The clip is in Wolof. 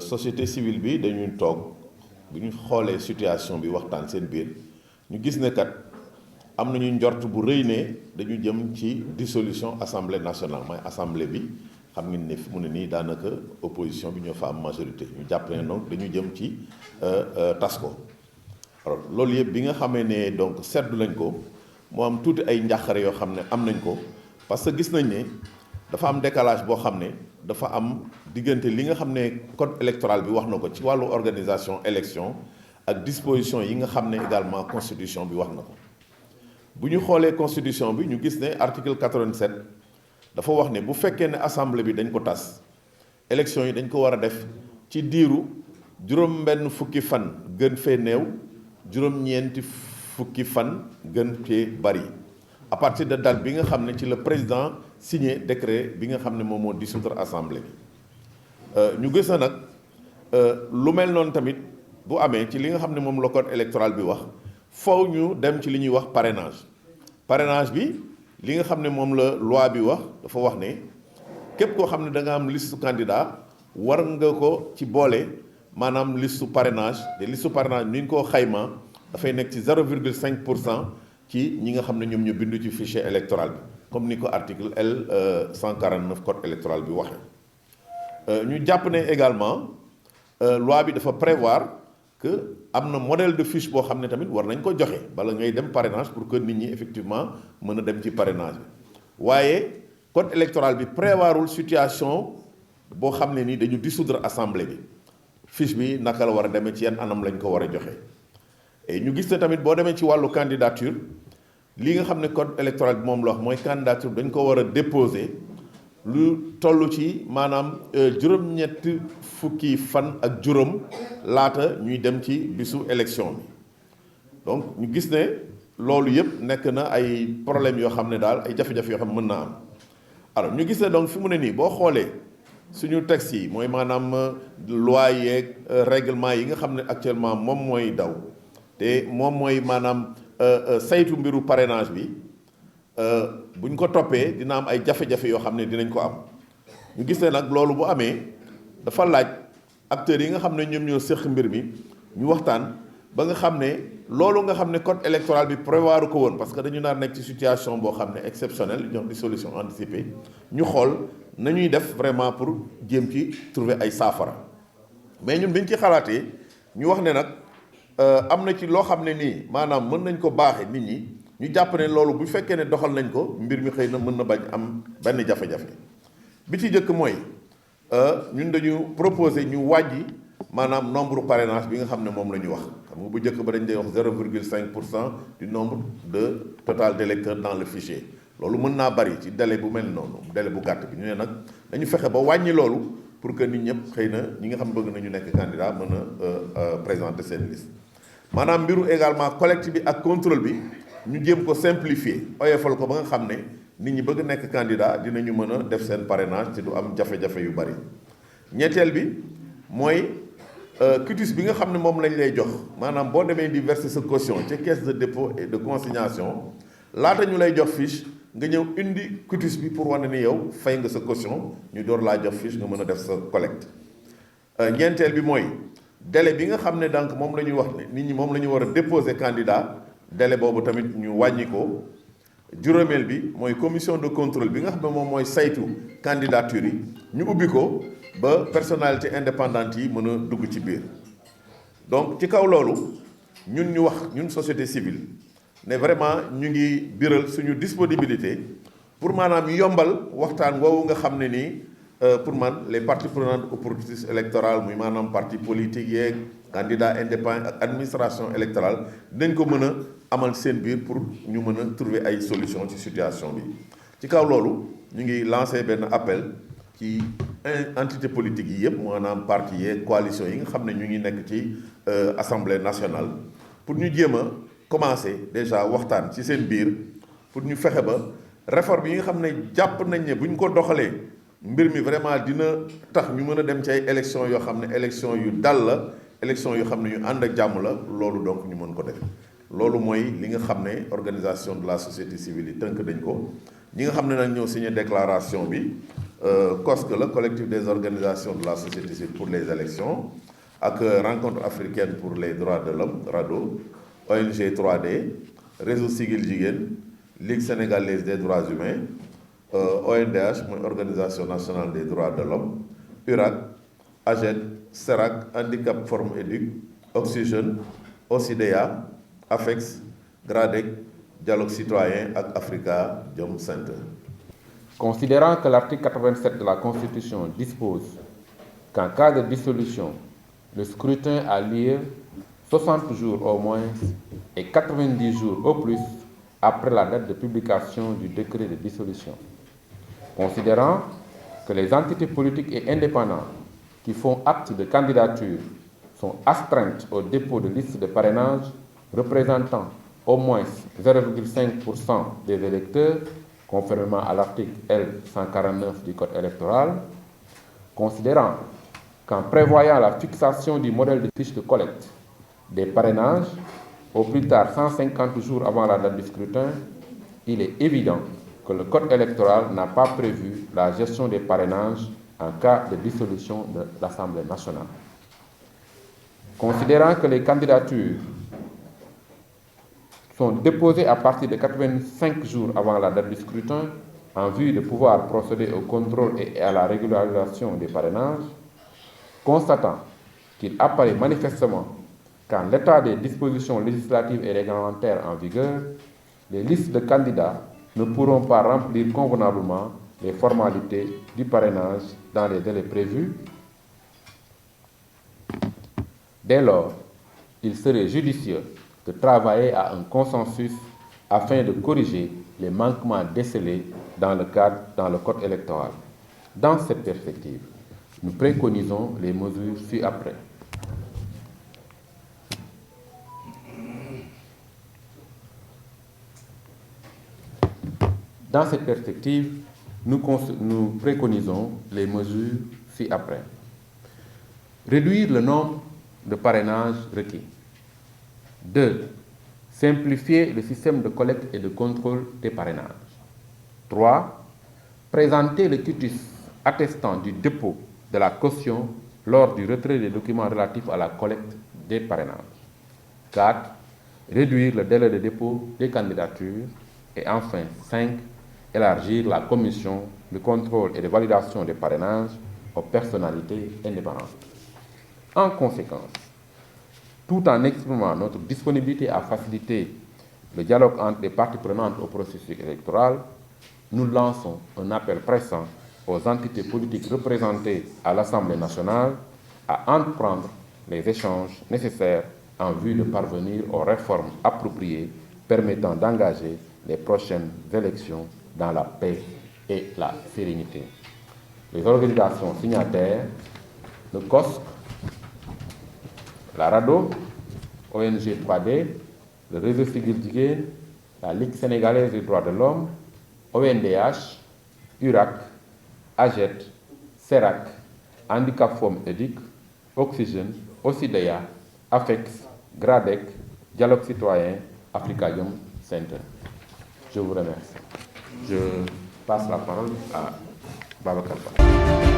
société civile bi dañuy toog bu ñu xoolee situation bi waxtaan seen biir ñu gis ne kat am nañu njort bu rëy ne dañu jëm ci dissolution assemblée nationale mooy assemblée bi xam ngeen ne fi mu ne nii daanaka opposition bi ñoo fa am majorité ñu jàpp ne donc dañu jëm ci tas ko alors loolu yëpp bi nga xamee ne donc seddu lañ ko moo am tuuti ay njàqare yoo xam ne am nañ ko parce que gis nañ ne dafa am décalage boo xam ne dafa am diggante li nga xam ne code électoral bi wax na ko ci wàllu organisation élection ak disposition yi nga xam ne également constitution bi wax na ko bu ñu xoolee constitution bi ñu gis ne article 87 dafa wax ne bu fekkee ne assemblée bi dañ ko tas élection yi dañ ko war a def ci diiru juróom-benn fukki fan gën fee néew juróom-ñeenti fukki fan gën fee bari à partir de date bi nga xam ne ci le président signé décret bi nga xam ne moom moo dissoudre assemblée bi ñu gis na nag lu mel noonu tamit bu amee ci li nga xam ne moom la code électoral bi wax faw ñu dem ci li ñuy wax parrainage bi li nga xam ne moom la loi bi wax dafa wax ne képp koo xam ne da nga am liste candidat war nga ko ci boole maanaam liste parrainage te liste parrainage ni ñu koo xayma dafay nekk ci 0,5% ci ñi nga xam ne ñoom ñu bindu ci fichier électoral bi comme ni ko article L 149 code électoral bi waxee ñu jàpp ne également loi bi dafa prévoir que am na modèle de fiche boo xam ne tamit war nañ ko joxe bala ngay dem parrainage pour que nit ñi effectivement mën a dem ci parrainage bi waaye code électoral bi prévoirul situation boo xam ne ni dañu dissoudre assemblée bi fiche bi naka la war a demee ci yan anam lañ ko war a joxe et ñu gis ne tamit boo demee ci wàllu candidature li nga xam ne code électoral bi moom la wax mooy candidature dañ ko war a déposer lu toll ci maanaam juróom-ñetti fukki fan ak juróom laata ñuy dem ci bisu élection bi donc ñu gis ne loolu yëpp nekk na ay problèmes yoo xam ne daal ay jafe-jafe yoo xam ne mën naa am alors ñu gis ne donc fi mu ne nii boo xoolee suñu texte yi mooy maanaam loi yeeg règlement yi nga xam ne actuellement moom mooy daw te moom mooy maanaam saytu mbiru parrainage bi bu ñu ko toppee dina am ay jafe-jafe yoo xam ne dinañ ko am ñu gis ne nag loolu bu amee dafa laaj acteurs yi nga xam ne ñoom ñoo séq mbir mi ñu waxtaan ba nga xam ne loolu nga xam ne code électoral bi prévoir ko woon parce que dañu naan nekk ci situation boo xam ne exceptionnelle ñoom di solution anticipée ñu xool nañuy def vraiment pour jéem ci trouver ay saafara mais ñun biñ ci xalaatee ñu wax ne nag am na ci loo xam ne nii maanaam mën nañ ko baaxee nit ñi ñu jàpp ne loolu bu fekkee ne doxal nañ ko mbir mi xëy na mën na bañ am benn jafe-jafe bi ci jëkk mooy ñun dañu proposer ñu wàññi maanaam nombre parrainage bi nga xam ne moom la ñu wax xam nga bu njëkk ba dañ day wax 0,5% du nombre de total d'électeurs dans le fichier loolu mën naa bari ci délai bu mel noonu délai bu gàtt bi ñu ne nag dañu fexe ba wàññi loolu pour que nit ñëpp xëy na ñi nga xam bëgg nañu nekk candidat mën a présenter seen liste maanaam mbiru également collecte bi ak contrôle bi ñu jéem ko simplifier oyofal ko ba nga xam ne nit ñi bëgg nekk candidat dinañu mën a def seen parrainage te du am jafe-jafe yu bari ñetteel bi mooy quitus bi nga xam ne moom lañ lay jox maanaam boo demee di verser sa caution ci caisse de dépôt et de consignation laata ñu lay jox fiche nga ñëw indi quitus bi pour wane ni yow fay nga sa caution ñu door laa jox fiche nga mën a def sa collecte ñeenteel bi mooy délai bi nga xam ne donc moom la ñuy wax ne nit ñi moom la ñu war a déposer candidat délai boobu tamit ñu wàññi ko juróomeel bi mooy commission de contrôle bi nga xam ne moom mooy saytu candidature yi ñu ubbi ko ba personnalité indépendante yi mën a dugg ci biir donc ci kaw loolu ñun ñu wax ñun société civile ne vraiment ñu ngi biral suñu disponibilité pour maanaam yombal waxtaan woowu nga xam ne nii pour man les parties prenantes au processus électoral muy maanaam parti politique yeeg candidat indépendant ak administration électorale dañ ko mën a amal seen biir pour ñu mën a trouver ay solution ci situation bi ci kaw loolu ñu ngi lancé benn appel ci entité politique yi yëpp maanaam parti yeeg coalition yi nga xam ne ñu ngi nekk ci assemblée nationale pour ñu jéem a commencer déjà waxtaan ci seen biir pour ñu fexe ba réforme yi nga xam ne jàpp nañ ne bu ñu ko doxalee mbir mi vraiment dina tax ñu mën a dem ci ay élections yoo xam ne élections yu dal la élections yoo xam ne yu ànd ak jàmm la loolu donc ñu mën ko def loolu mooy li nga xam ne organisation de la société civile yi tënk dañ ko ñi nga xam ne nag ñoo signé déclaration bi COSC, le collectif des organisations de la société civile pour les élections, ak rencontre africaine pour les droits de l'homme RADDHO, ONG 3D, réseau Siggil Jigéen, Ligue sénégalaise des droits humains, ONDH mooy organisation nationale des droits de l'homme, URAC, AGED, SERAC, Handicap Forum Éduc, Oxygène, OCDEA, AFEX, GRADEC, Dialogue Citoyen ak Africa Jom Center. Considérant que l'article 87 de la Constitution dispose qu'en cas de dissolution, le scrutin a lieu 60 jours au moins et 90 jours au plus après la date de publication du décret de dissolution. Considérant que les entités politiques et indépendantes qui font acte de candidature sont astreintes au dépôt de listes de parrainage représentant au moins 0,5% des électeurs, conformément à l'article L149 du Code électoral, considérant qu'en prévoyant la fixation du modèle de fiche de collecte des parrainages au plus tard 150 jours avant la date du scrutin, il est évident que le Code électoral n'a pas prévu la gestion des parrainages en cas de dissolution de l'Assemblée nationale. Considérant que les candidatures sont déposées à partir de 85 jours avant la date du scrutin en vue de pouvoir procéder au contrôle et à la régularisation des parrainages, constatant qu'il apparaît manifestement qu'en l'état des dispositions législatives et réglementaires en vigueur, les listes de candidats ne pourront pas remplir convenablement les formalités du parrainage dans les délais prévus. Dès lors, il serait judicieux de travailler à un consensus afin de corriger les manquements décelés dans le code électoral. Dans cette perspective, nous préconisons les mesures ci-après. Dans cette perspective, nous préconisons les mesures ci-après. Réduire le nombre de parrainages requis. 2. Simplifier le système de collecte et de contrôle des parrainages. 3. Présenter le quitus attestant du dépôt de la caution lors du retrait des documents relatifs à la collecte des parrainages. 4. Réduire le délai de dépôt des candidatures. Et enfin, 5. Élargir la commission de contrôle et de validation des parrainages aux personnalités indépendantes. En conséquence, tout en exprimant notre disponibilité à faciliter le dialogue entre les parties prenantes au processus électoral, nous lançons un appel pressant aux entités politiques représentées à l'Assemblée nationale à entreprendre les échanges nécessaires en vue de parvenir aux réformes appropriées permettant d'engager les prochaines élections dans la paix et la sérénité. Les organisations signataires, le COSC, la RADDHO, ONG 3D, le réseau Siggil Jigéen, la Ligue sénégalaise des droits de l'homme, ONDH, URAC, AGED, SERAC, Handicap Forum Éduc, Oxygène, OCDEA, AFEX, GRADEC, Dialogue Citoyen, Africa Jom Center. Je vous remercie. Je passe la parole à Babacar Ba.